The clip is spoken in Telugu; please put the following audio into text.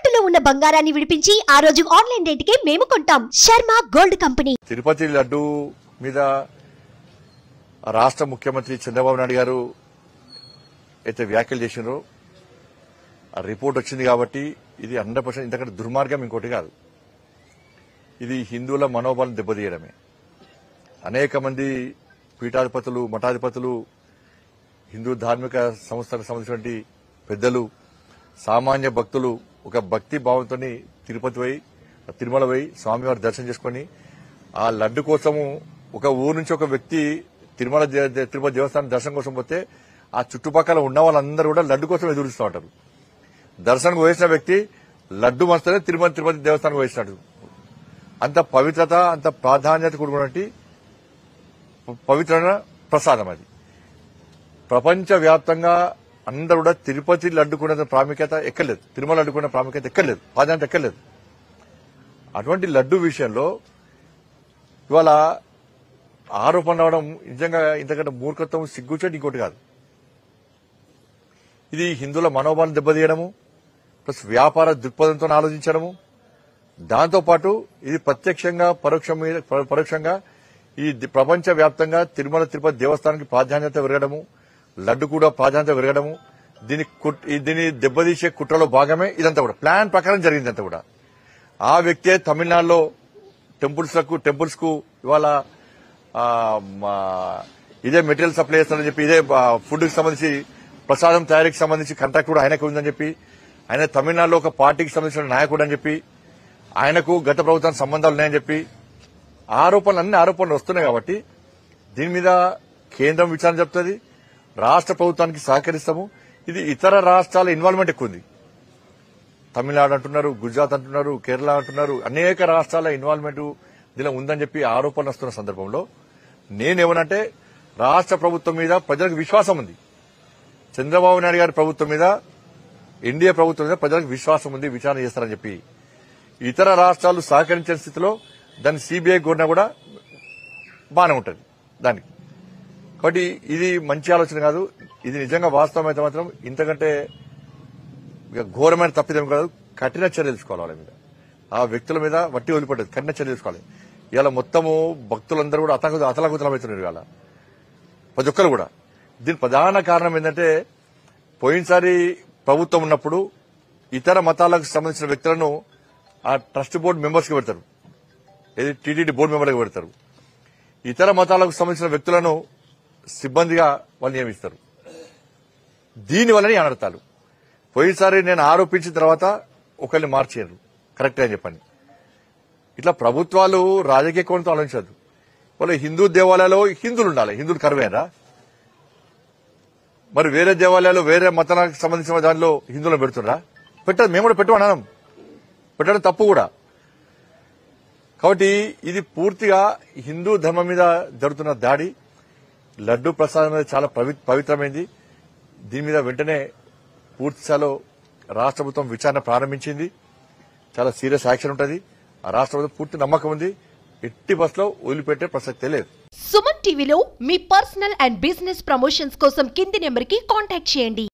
తాకట్టులో ఉన్న బంగారాన్ని విడిపించి ఆ రోజు ఆన్లైన్ రేటుకే మేము కొంటాం. Sharma gold company. తిరుపతి లడ్డు మీద రాష్ట్ర ముఖ్యమంత్రి చంద్రబాబు నాయుడు గారు అయితే వ్యాఖ్యలు చేసినారో ఆ రిపోర్ట్ వచ్చింది కాబట్టి ఇది 100% ఇంతకంటే దుర్మార్గం ఇంకోటి కాదు. ఇది హిందువుల మనోబలం దెబ్బతీయడమే. అనేక మంది పీఠాధిపతులు, మఠాధిపతులు, హిందూ ధార్మిక సంస్థలకు సంబంధించినటువంటి పెద్దలు, సామాన్య భక్తులు ఒక భక్తి భావంతో తిరుపతి పోయి, తిరుమల పోయి స్వామివారి దర్శనం చేసుకుని ఆ లడ్డు కోసము ఒక ఊరు నుంచి ఒక వ్యక్తి తిరుపతి దేవస్థానం దర్శనం కోసం పోతే ఆ చుట్టుపక్కల ఉన్న వాళ్ళందరూ కూడా లడ్డు కోసం ఎదురుస్తూ ఉంటారు. దర్శనం వేసిన వ్యక్తి లడ్డు మస్తనే తిరుపతి దేవస్థానం వేసినాడు. అంత పవిత్రత, అంత ప్రాధాన్యత కూడుకున్నటువంటి పవిత్రమైన ప్రసాదం అది. ప్రపంచ వ్యాప్తంగా అందరూ కూడా తిరుపతి లడ్డుకున్న ప్రాముఖ్యత ఎక్కలేదు, తిరుమల లడ్డుకున్న ప్రాముఖ్యత ఎక్కలేదు, ప్రాధాన్యత ఎక్కలేదు. అటువంటి లడ్డు విషయంలో ఇవాళ ఆరోపణ రావడం నిజంగా ఇంతకంటే మూర్ఖత్వం, సిగ్గుచేటు ఇంకోటి కాదు. ఇది హిందువుల మనోభావం దెబ్బతీయడము, ప్లస్ వ్యాపార దృక్పథంతో ఆలోచించడము. దాంతోపాటు ఇది ప్రత్యక్షంగా పరోక్షంగా ఈ ప్రపంచ వ్యాప్తంగా తిరుమల తిరుపతి దేవస్థానానికి ప్రాధాన్యత పెరగడము, లడ్డు కూడా ప్రాధాన్యత పెరగడము, దీన్ని దెబ్బతీసే కుట్రలో భాగమే ఇదంతా కూడా. ప్లాన్ ప్రకారం జరిగిందంతా కూడా. ఆ వ్యక్తే తమిళనాడులో టెంపుల్స్ కు ఇవాళ ఇదే మెటీరియల్ సప్లై చేస్తారని చెప్పి, ఇదే ఫుడ్ కి సంబంధించి ప్రసాదం తయారీకి సంబంధించి కాంట్రాక్ట్ కూడా ఆయనకు ఉందని చెప్పి, ఆయన తమిళనాడులో ఒక పార్టీకి సంబంధించిన నాయకుడు అని చెప్పి, ఆయనకు గత ప్రభుత్వానికి సంబంధాలు ఉన్నాయని చెప్పి అన్ని ఆరోపణలు వస్తున్నాయి. కాబట్టి దీని మీద కేంద్రం విచారణ చెప్తుంది, రాష్ట్ర ప్రభుత్వానికి సహకరిస్తాము. ఇది ఇతర రాష్ట్రాల ఇన్వాల్వ్మెంట్ ఎక్కువ ఉంది. తమిళనాడు అంటున్నారు, గుజరాత్ అంటున్నారు, కేరళ అంటున్నారు, అనేక రాష్ట్రాల ఇన్వాల్వ్మెంట్ దీనిలో ఉందని చెప్పి ఆరోపణలు వస్తున్న సందర్భంలో నేనేమనంటే, రాష్ట్ర ప్రభుత్వం మీద ప్రజలకు విశ్వాసం ఉంది. చంద్రబాబు నాయుడు గారి ప్రభుత్వం మీద, ఎన్డీఏ ప్రభుత్వం మీద ప్రజలకు విశ్వాసం ఉంది, విచారణ చేస్తారని చెప్పి ఇతర రాష్ట్రాలు సహకరించిన స్థితిలో దాన్ని సిబిఐ కోరినా కూడా బాగానే ఉంటుంది దానికి. కాబట్టి ఇది మంచి ఆలోచన కాదు. ఇది నిజంగా వాస్తవం అయితే మాత్రం ఇంతకంటే ఘోరమైన తప్పిదం కాదు. కఠిన చర్యలు తీసుకోవాలి వాళ్ళ మీద, ఆ వ్యక్తుల మీద వట్టి వదిలిపడ్డది. కఠిన చర్యలు తీసుకోవాలి. ఇవాళ మొత్తము భక్తులందరూ కూడా అతలాకుతలమవుతున్నారు ఇవాళ ప్రతి ఒక్కరు కూడా. దీని ప్రధాన కారణం ఏంటంటే, పోయినసారి ప్రభుత్వం ఉన్నప్పుడు ఇతర మతాలకు సంబంధించిన వ్యక్తులను ఆ ట్రస్ట్ బోర్డు మెంబర్స్ కి పెడతారు, ఏది టీటీడీ బోర్డు మెంబర్లకు పెడతారు. ఇతర మతాలకు సంబంధించిన వ్యక్తులను సిబ్బందిగా వాళ్ళు నియమిస్తారు. దీనివల్లనే అనర్థాలు. పోయినసారి నేను ఆరోపించిన తర్వాత ఒకరిని మార్చేయరు, కరెక్ట్ అని చెప్పండి. ఇట్లా ప్రభుత్వాలు రాజకీయ కోణంతో ఆలోచించద్దు. వాళ్ళు హిందూ దేవాలయాల్లో హిందువులు ఉండాలి, హిందువులు కరువేరా? మరి వేరే దేవాలయాలు, వేరే మతాలకు సంబంధించిన దానిలో హిందువులను పెడుతున్నా? పెట్టదు, మేము కూడా పెట్టమన్నాం, పెట్టడం తప్పు కూడా. కాబట్టి ఇది పూర్తిగా హిందూ ధర్మం మీద జరుగుతున్న దాడి. లడ్డు ప్రసాదం అనేది చాలా పవిత్రమైంది. దీని మీద వెంటనే పూర్తిస్థాయిలో రాష్ట్ర ప్రభుత్వం విచారణ ప్రారంభించింది. చాలా సీరియస్ యాక్షన్ ఉంటుంది. ఆ రాష్ట్ర ప్రభుత్వం పూర్తి నమ్మకం ఉంది, ఎట్టి బస్సులో వదిలిపెట్టే ప్రసక్తే లేదు. సుమన్ టీవీలో మీ పర్సనల్ అండ్ బిజినెస్ ప్రమోషన్స్ కోసం కింది నెంబర్ కి కాంటాక్ట్ చేయండి.